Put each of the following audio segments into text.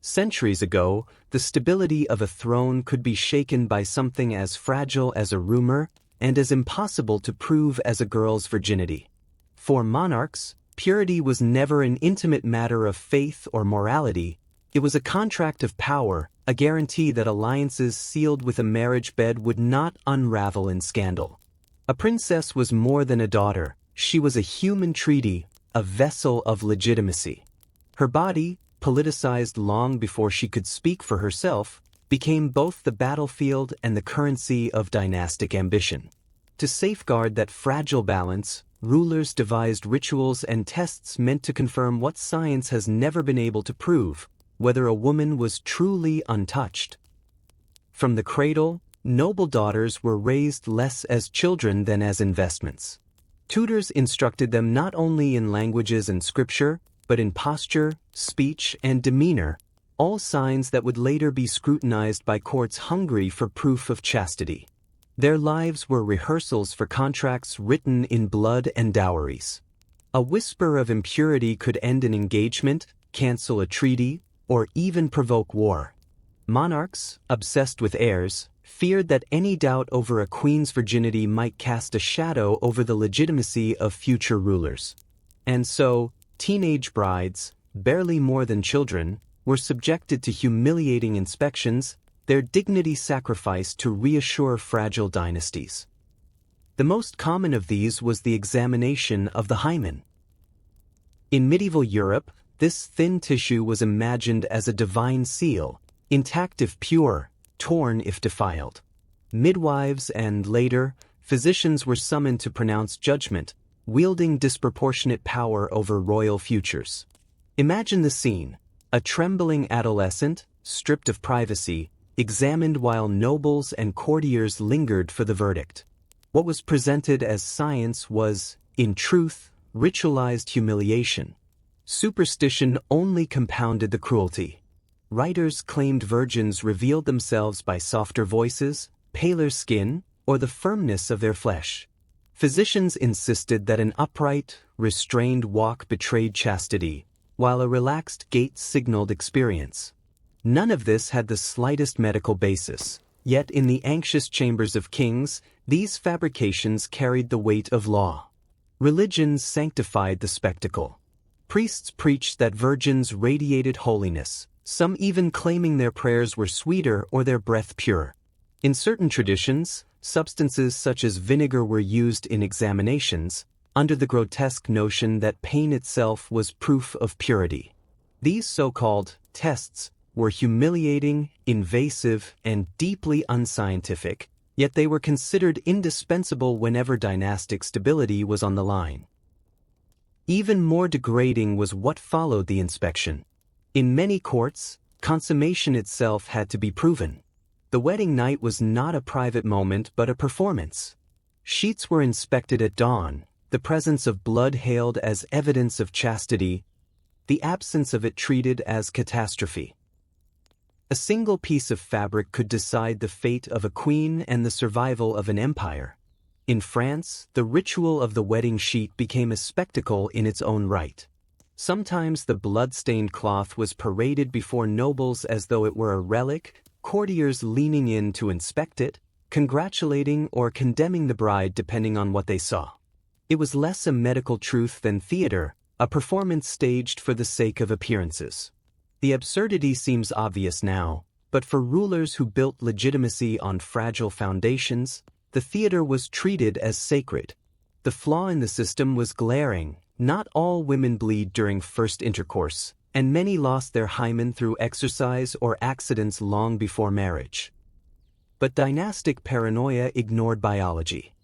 Centuries ago, the stability of a throne could be shaken by something as fragile as a rumor and as impossible to prove as a girl's virginity. For monarchs, purity was never an intimate matter of faith or morality. It was a contract of power, a guarantee that alliances sealed with a marriage bed would not unravel in scandal. A princess was more than a daughter. She was a human treaty, a vessel of legitimacy. Her body, politicized long before she could speak for herself, became both the battlefield and the currency of dynastic ambition. To safeguard that fragile balance, rulers devised rituals and tests meant to confirm what science has never been able to prove, whether a woman was truly untouched. From the cradle, noble daughters were raised less as children than as investments. Tutors instructed them not only in languages and scripture, but in posture, speech, and demeanor, all signs that would later be scrutinized by courts hungry for proof of chastity. Their lives were rehearsals for contracts written in blood and dowries. A whisper of impurity could end an engagement, cancel a treaty, or even provoke war. Monarchs, obsessed with heirs, feared that any doubt over a queen's virginity might cast a shadow over the legitimacy of future rulers. And so, teenage brides, barely more than children, were subjected to humiliating inspections, their dignity sacrificed to reassure fragile dynasties. The most common of these was the examination of the hymen. In medieval Europe, this thin tissue was imagined as a divine seal, intact if pure, torn if defiled. Midwives and, later, physicians were summoned to pronounce judgment, wielding disproportionate power over royal futures. Imagine the scene: a trembling adolescent, stripped of privacy, examined while nobles and courtiers lingered for the verdict. What was presented as science was, in truth, ritualized humiliation. Superstition only compounded the cruelty. Writers claimed virgins revealed themselves by softer voices, paler skin, or the firmness of their flesh. Physicians insisted that an upright, restrained walk betrayed chastity, while a relaxed gait signaled experience. None of this had the slightest medical basis, yet in the anxious chambers of kings, these fabrications carried the weight of law. Religion sanctified the spectacle. Priests preached that virgins radiated holiness, some even claiming their prayers were sweeter or their breath pure. In certain traditions, substances such as vinegar were used in examinations, under the grotesque notion that pain itself was proof of purity. These so-called tests were humiliating, invasive, and deeply unscientific, yet they were considered indispensable whenever dynastic stability was on the line. Even more degrading was what followed the inspection. In many courts, consummation itself had to be proven. The wedding night was not a private moment but a performance. Sheets were inspected at dawn, the presence of blood hailed as evidence of chastity, the absence of it treated as catastrophe. A single piece of fabric could decide the fate of a queen and the survival of an empire. In France, the ritual of the wedding sheet became a spectacle in its own right. Sometimes the blood-stained cloth was paraded before nobles as though it were a relic, courtiers leaning in to inspect it, congratulating or condemning the bride depending on what they saw. It was less a medical truth than theater, a performance staged for the sake of appearances. The absurdity seems obvious now, but for rulers who built legitimacy on fragile foundations, the theater was treated as sacred. The flaw in the system was glaring. Not all women bleed during first intercourse, and many lost their hymen through exercise or accidents long before marriage. But dynastic paranoia ignored biology.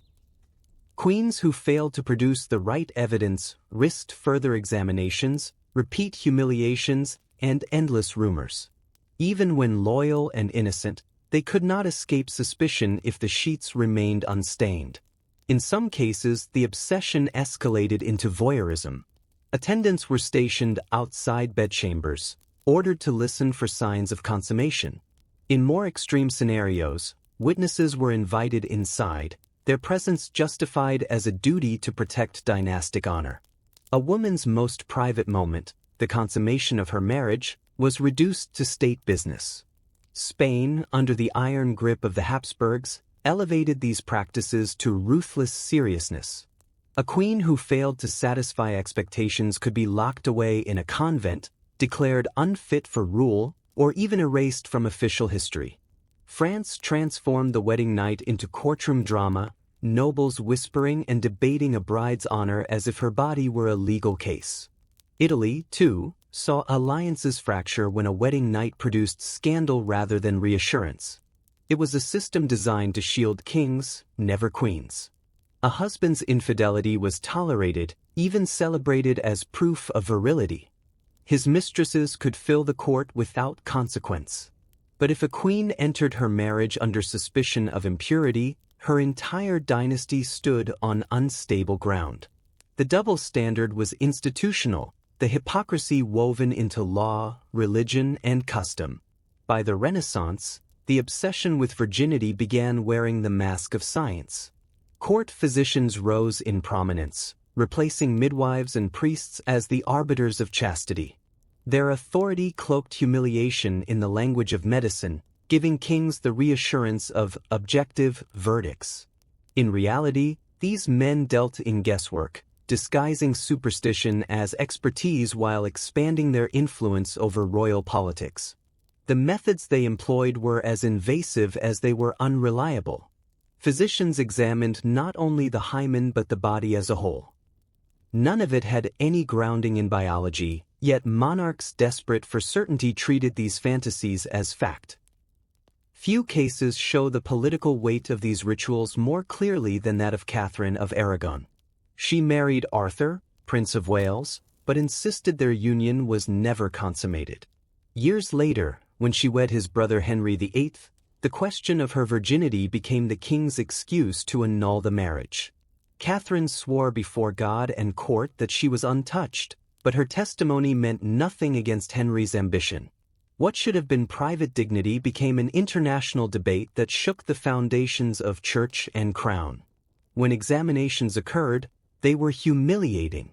Queens who failed to produce the right evidence risked further examinations, repeat humiliations, and endless rumors. Even when loyal and innocent, they could not escape suspicion if the sheets remained unstained. In some cases, the obsession escalated into voyeurism. Attendants were stationed outside bedchambers, ordered to listen for signs of consummation. In more extreme scenarios, witnesses were invited inside, their presence justified as a duty to protect dynastic honor. A woman's most private moment, the consummation of her marriage, was reduced to state business. Spain, under the iron grip of the Habsburgs, elevated these practices to ruthless seriousness. A queen who failed to satisfy expectations could be locked away in a convent, declared unfit for rule, or even erased from official history. France transformed the wedding night into courtroom drama, nobles whispering and debating a bride's honor as if her body were a legal case. Italy, too, saw alliances fracture when a wedding night produced scandal rather than reassurance. It was a system designed to shield kings, never queens. A husband's infidelity was tolerated, even celebrated as proof of virility. His mistresses could fill the court without consequence. But if a queen entered her marriage under suspicion of impurity, her entire dynasty stood on unstable ground. The double standard was institutional, the hypocrisy woven into law, religion, and custom. By the Renaissance, the obsession with virginity began wearing the mask of science. Court physicians rose in prominence, replacing midwives and priests as the arbiters of chastity. Their authority cloaked humiliation in the language of medicine, giving kings the reassurance of objective verdicts. In reality, these men dealt in guesswork, disguising superstition as expertise while expanding their influence over royal politics. The methods they employed were as invasive as they were unreliable. Physicians examined not only the hymen but the body as a whole. None of it had any grounding in biology, yet monarchs desperate for certainty treated these fantasies as fact. Few cases show the political weight of these rituals more clearly than that of Catherine of Aragon. She married Arthur, Prince of Wales, but insisted their union was never consummated. Years later, when she wed his brother Henry VIII, the question of her virginity became the king's excuse to annul the marriage. Catherine swore before God and court that she was untouched, but her testimony meant nothing against Henry's ambition. What should have been private dignity became an international debate that shook the foundations of church and crown. When examinations occurred, they were humiliating.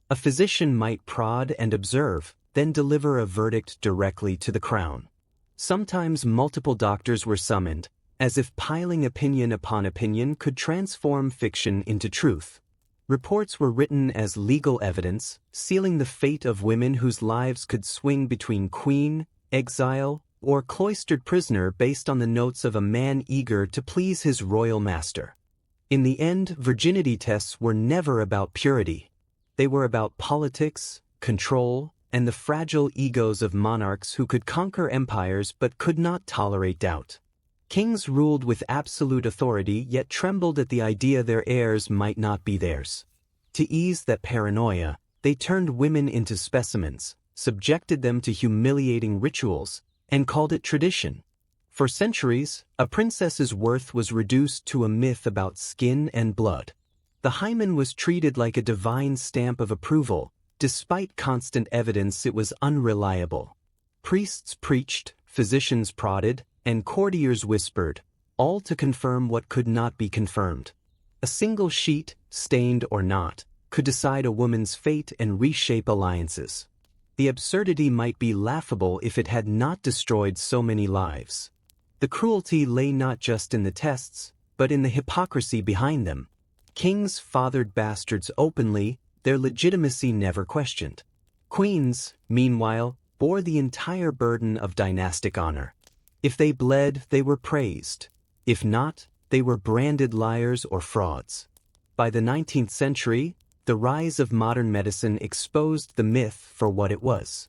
A physician might prod and observe, then deliver a verdict directly to the crown. Sometimes multiple doctors were summoned, as if piling opinion upon opinion could transform fiction into truth. Reports were written as legal evidence, sealing the fate of women whose lives could swing between queen, exile, or cloistered prisoner based on the notes of a man eager to please his royal master. In the end, virginity tests were never about purity. They were about politics, control, and the fragile egos of monarchs who could conquer empires but could not tolerate doubt. Kings ruled with absolute authority yet trembled at the idea their heirs might not be theirs. To ease that paranoia, they turned women into specimens, subjected them to humiliating rituals, and called it tradition. For centuries, a princess's worth was reduced to a myth about skin and blood. The hymen was treated like a divine stamp of approval, despite constant evidence it was unreliable. Priests preached, physicians prodded, and courtiers whispered, all to confirm what could not be confirmed. A single sheet, stained or not, could decide a woman's fate and reshape alliances. The absurdity might be laughable if it had not destroyed so many lives. The cruelty lay not just in the tests, but in the hypocrisy behind them. Kings fathered bastards openly, their legitimacy never questioned. Queens, meanwhile, bore the entire burden of dynastic honor. If they bled, they were praised. If not, they were branded liars or frauds. By the 19th century, the rise of modern medicine exposed the myth for what it was.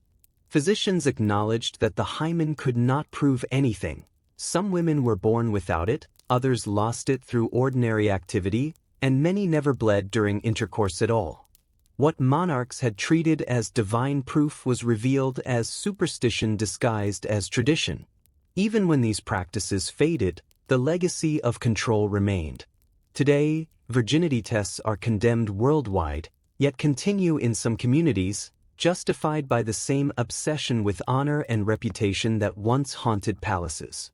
Physicians acknowledged that the hymen could not prove anything. Some women were born without it, others lost it through ordinary activity, and many never bled during intercourse at all. What monarchs had treated as divine proof was revealed as superstition disguised as tradition. Even when these practices faded, the legacy of control remained. Today, virginity tests are condemned worldwide, yet continue in some communities, justified by the same obsession with honor and reputation that once haunted palaces.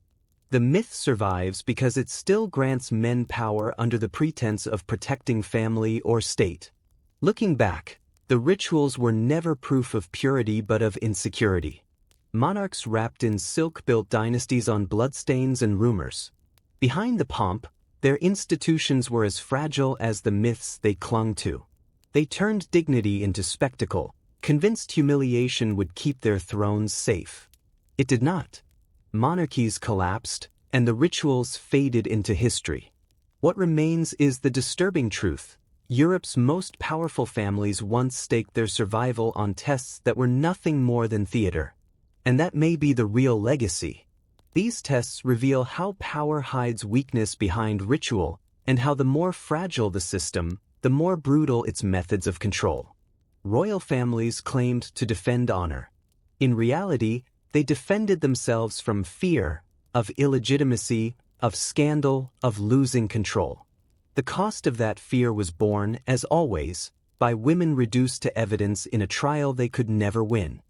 The myth survives because it still grants men power under the pretense of protecting family or state. Looking back, the rituals were never proof of purity but of insecurity. Monarchs wrapped in silk built dynasties on bloodstains and rumors. Behind the pomp, their institutions were as fragile as the myths they clung to. They turned dignity into spectacle, convinced humiliation would keep their thrones safe. It did not. Monarchies collapsed, and the rituals faded into history. What remains is the disturbing truth. Europe's most powerful families once staked their survival on tests that were nothing more than theater. And that may be the real legacy. These tests reveal how power hides weakness behind ritual, and how the more fragile the system, the more brutal its methods of control. Royal families claimed to defend honor. In reality, they defended themselves from fear, of illegitimacy, of scandal, of losing control. The cost of that fear was borne, as always, by women reduced to evidence in a trial they could never win.